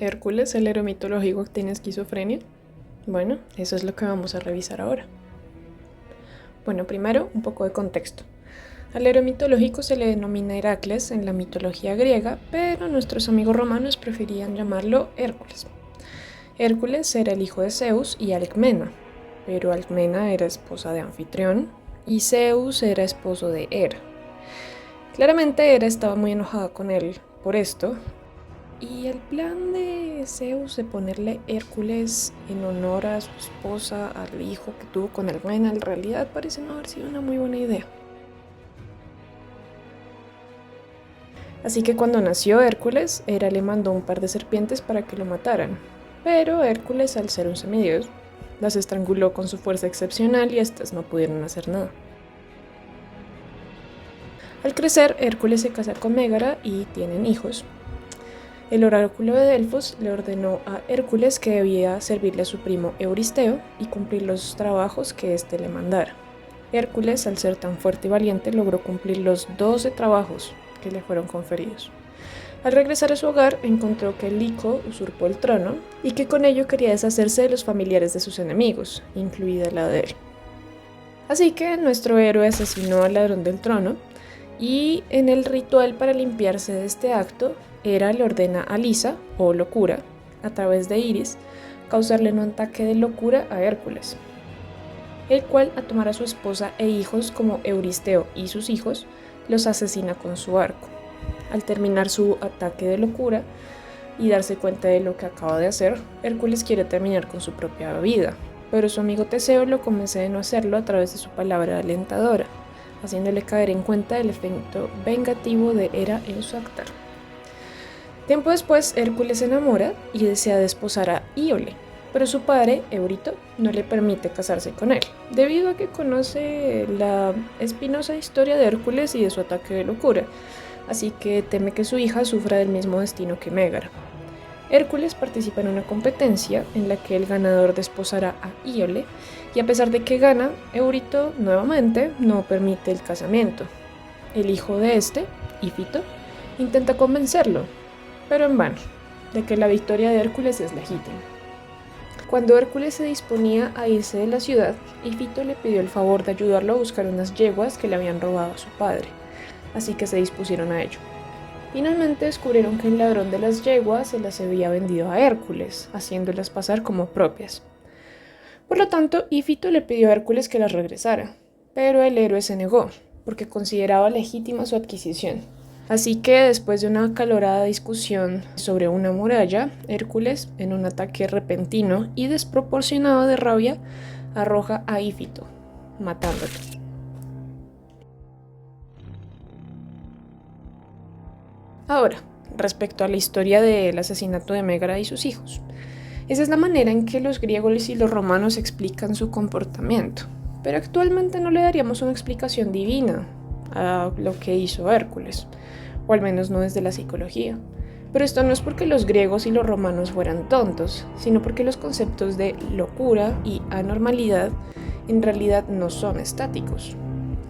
Hércules, el héroe mitológico, tiene esquizofrenia. Bueno, eso es lo que vamos a revisar ahora. Bueno, primero, un poco de contexto. Al héroe mitológico se le denomina Heracles en la mitología griega, pero nuestros amigos romanos preferían llamarlo Hércules. Hércules era el hijo de Zeus y Alcmena, pero Alcmena era esposa de Anfitrión y Zeus era esposo de Hera. Claramente Hera estaba muy enojada con él por esto, y el plan de Zeus de ponerle Hércules en honor a su esposa, al hijo que tuvo con Alcmena, en realidad parece no haber sido una muy buena idea. Así que cuando nació Hércules, Hera le mandó un par de serpientes para que lo mataran. Pero Hércules, al ser un semidios, las estranguló con su fuerza excepcional y éstas no pudieron hacer nada. Al crecer, Hércules se casa con Mégara y tienen hijos. El oráculo de Delfos le ordenó a Hércules que debía servirle a su primo Euristeo y cumplir los trabajos que éste le mandara. Hércules, al ser tan fuerte y valiente, logró cumplir los 12 trabajos que le fueron conferidos. Al regresar a su hogar, encontró que Lico usurpó el trono y que con ello quería deshacerse de los familiares de sus enemigos, incluida la de él. Así que nuestro héroe asesinó al ladrón del trono y en el ritual para limpiarse de este acto, Hera le ordena a Lisa, o locura, a través de Iris, causarle un ataque de locura a Hércules, el cual, a tomar a su esposa e hijos como Euristeo y sus hijos, los asesina con su arco. Al terminar su ataque de locura y darse cuenta de lo que acaba de hacer, Hércules quiere terminar con su propia vida, pero su amigo Teseo lo convence de no hacerlo a través de su palabra alentadora, haciéndole caer en cuenta del efecto vengativo de Hera en su actar. Tiempo después, Hércules se enamora y desea desposar a Íole, pero su padre, Eurito, no le permite casarse con él, debido a que conoce la espinosa historia de Hércules y de su ataque de locura, así que teme que su hija sufra del mismo destino que Mégara. Hércules participa en una competencia en la que el ganador desposará a Íole, y a pesar de que gana, Eurito nuevamente no permite el casamiento. El hijo de este, Ífito, intenta convencerlo, pero en vano, de que la victoria de Hércules es legítima. Cuando Hércules se disponía a irse de la ciudad, Ífito le pidió el favor de ayudarlo a buscar unas yeguas que le habían robado a su padre, así que se dispusieron a ello. Finalmente descubrieron que el ladrón de las yeguas se las había vendido a Hércules, haciéndolas pasar como propias. Por lo tanto, Ífito le pidió a Hércules que las regresara, pero el héroe se negó, porque consideraba legítima su adquisición. Así que después de una acalorada discusión sobre una muralla, Hércules, en un ataque repentino y desproporcionado de rabia, arroja a Ífito, matándolo. Ahora, respecto a la historia del asesinato de Mégara y sus hijos. Esa es la manera en que los griegos y los romanos explican su comportamiento, pero actualmente no le daríamos una explicación divina a lo que hizo Hércules, o al menos no desde la psicología. Pero esto no es porque los griegos y los romanos fueran tontos, sino porque los conceptos de locura y anormalidad en realidad no son estáticos.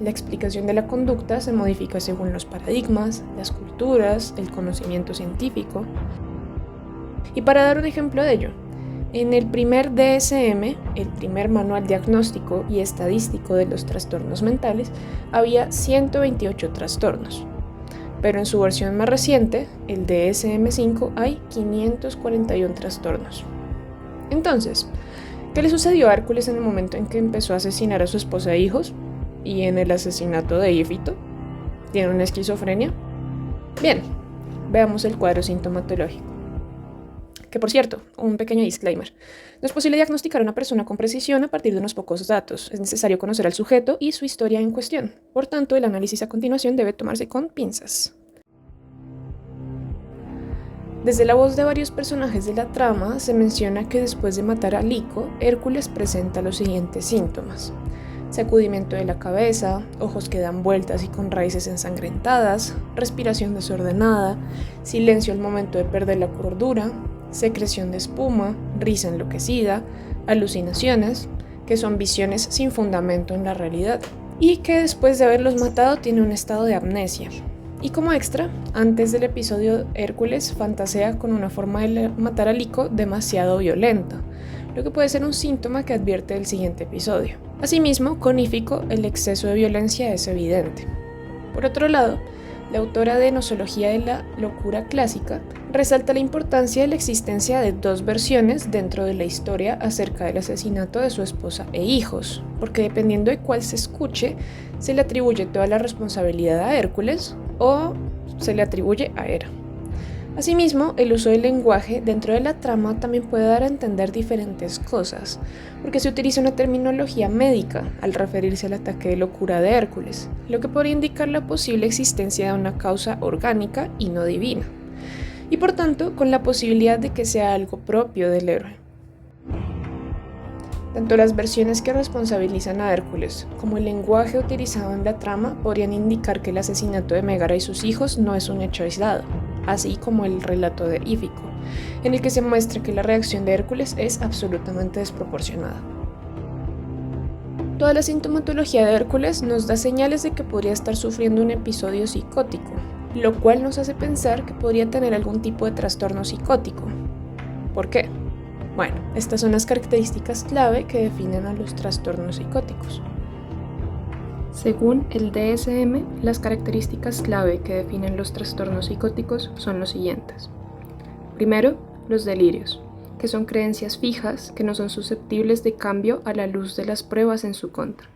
La explicación de la conducta se modifica según los paradigmas, las culturas, el conocimiento científico. Y para dar un ejemplo de ello, en el primer DSM, el primer manual diagnóstico y estadístico de los trastornos mentales, había 128 trastornos. Pero en su versión más reciente, el DSM-5, hay 541 trastornos. Entonces, ¿qué le sucedió a Hércules en el momento en que empezó a asesinar a su esposa e hijos? ¿Y en el asesinato de Ífito? ¿Tiene una esquizofrenia? Bien, veamos el cuadro sintomatológico. Que por cierto, un pequeño disclaimer. No es posible diagnosticar a una persona con precisión a partir de unos pocos datos. Es necesario conocer al sujeto y su historia en cuestión. Por tanto, el análisis a continuación debe tomarse con pinzas. Desde la voz de varios personajes de la trama, se menciona que después de matar a Lico, Hércules presenta los siguientes síntomas: sacudimiento de la cabeza, ojos que dan vueltas y con raíces ensangrentadas, respiración desordenada, silencio al momento de perder la cordura, secreción de espuma, risa enloquecida, alucinaciones, que son visiones sin fundamento en la realidad, y que después de haberlos matado tiene un estado de amnesia. Y como extra, antes del episodio, Hércules fantasea con una forma de matar a Lico demasiado violenta, lo que puede ser un síntoma que advierte del siguiente episodio. Asimismo, con Ífico, el exceso de violencia es evidente. Por otro lado, la autora de Nosología de la locura clásica resalta la importancia de la existencia de dos versiones dentro de la historia acerca del asesinato de su esposa e hijos, porque dependiendo de cuál se escuche, se le atribuye toda la responsabilidad a Hércules o se le atribuye a Hera. Asimismo, el uso del lenguaje dentro de la trama también puede dar a entender diferentes cosas, porque se utiliza una terminología médica al referirse al ataque de locura de Hércules, lo que podría indicar la posible existencia de una causa orgánica y no divina, y por tanto con la posibilidad de que sea algo propio del héroe. Tanto las versiones que responsabilizan a Hércules como el lenguaje utilizado en la trama podrían indicar que el asesinato de Mégara y sus hijos no es un hecho aislado, así como el relato de Ífico, en el que se muestra que la reacción de Hércules es absolutamente desproporcionada. Toda la sintomatología de Hércules nos da señales de que podría estar sufriendo un episodio psicótico, lo cual nos hace pensar que podría tener algún tipo de trastorno psicótico. ¿Por qué? Bueno, estas son las características clave que definen a los trastornos psicóticos. Según el DSM, las características clave que definen los trastornos psicóticos son los siguientes. Primero, los delirios, que son creencias fijas que no son susceptibles de cambio a la luz de las pruebas en su contra.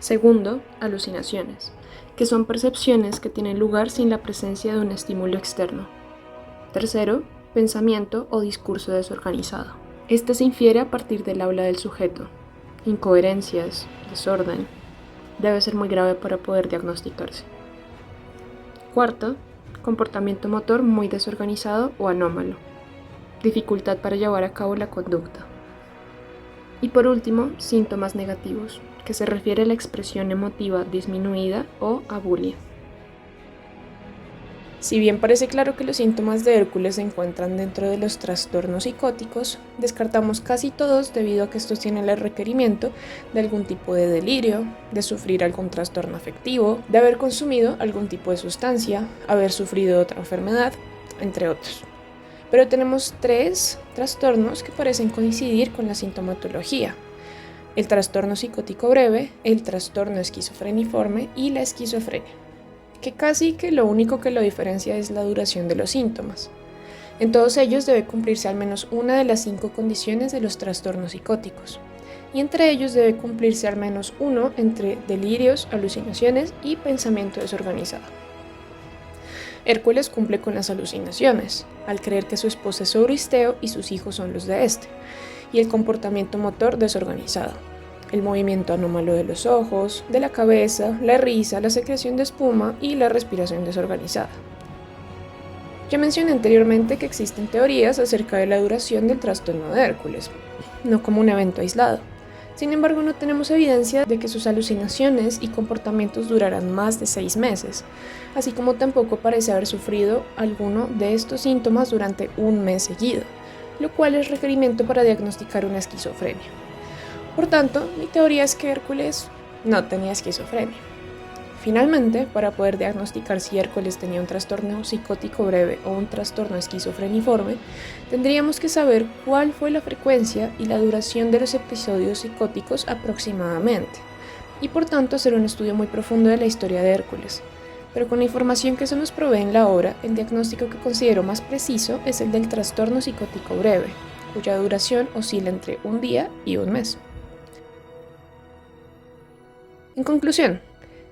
Segundo, alucinaciones, que son percepciones que tienen lugar sin la presencia de un estímulo externo. Tercero, pensamiento o discurso desorganizado. Este se infiere a partir del habla del sujeto. Incoherencias, desorden. Debe ser muy grave para poder diagnosticarse. Cuarto, comportamiento motor muy desorganizado o anómalo. Dificultad para llevar a cabo la conducta. Y por último, síntomas negativos, que se refiere a la expresión emotiva disminuida o abulia. Si bien parece claro que los síntomas de Hércules se encuentran dentro de los trastornos psicóticos, descartamos casi todos debido a que estos tienen el requerimiento de algún tipo de delirio, de sufrir algún trastorno afectivo, de haber consumido algún tipo de sustancia, haber sufrido otra enfermedad, entre otros. Pero tenemos 3 trastornos que parecen coincidir con la sintomatología: el trastorno psicótico breve, el trastorno esquizofreniforme y la esquizofrenia, que casi que lo único que lo diferencia es la duración de los síntomas. En todos ellos debe cumplirse al menos una de las 5 condiciones de los trastornos psicóticos, y entre ellos debe cumplirse al menos uno entre delirios, alucinaciones y pensamiento desorganizado. Hércules cumple con las alucinaciones, al creer que su esposa es Euristeo y sus hijos son los de este, y el comportamiento motor desorganizado. El movimiento anómalo de los ojos, de la cabeza, la risa, la secreción de espuma y la respiración desorganizada. Ya mencioné anteriormente que existen teorías acerca de la duración del trastorno de Hércules, no como un evento aislado. Sin embargo, no tenemos evidencia de que sus alucinaciones y comportamientos duraran más de 6 meses, así como tampoco parece haber sufrido alguno de estos síntomas durante un mes seguido, lo cual es requerimiento para diagnosticar una esquizofrenia. Por tanto, mi teoría es que Hércules no tenía esquizofrenia. Finalmente, para poder diagnosticar si Hércules tenía un trastorno psicótico breve o un trastorno esquizofreniforme, tendríamos que saber cuál fue la frecuencia y la duración de los episodios psicóticos aproximadamente, y por tanto hacer un estudio muy profundo de la historia de Hércules. Pero con la información que se nos provee en la obra, el diagnóstico que considero más preciso es el del trastorno psicótico breve, cuya duración oscila entre un día y un mes. En conclusión,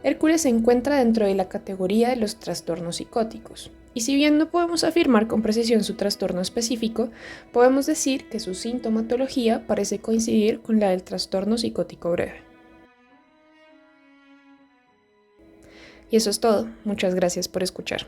Hércules se encuentra dentro de la categoría de los trastornos psicóticos, y si bien no podemos afirmar con precisión su trastorno específico, podemos decir que su sintomatología parece coincidir con la del trastorno psicótico breve. Y eso es todo. Muchas gracias por escuchar.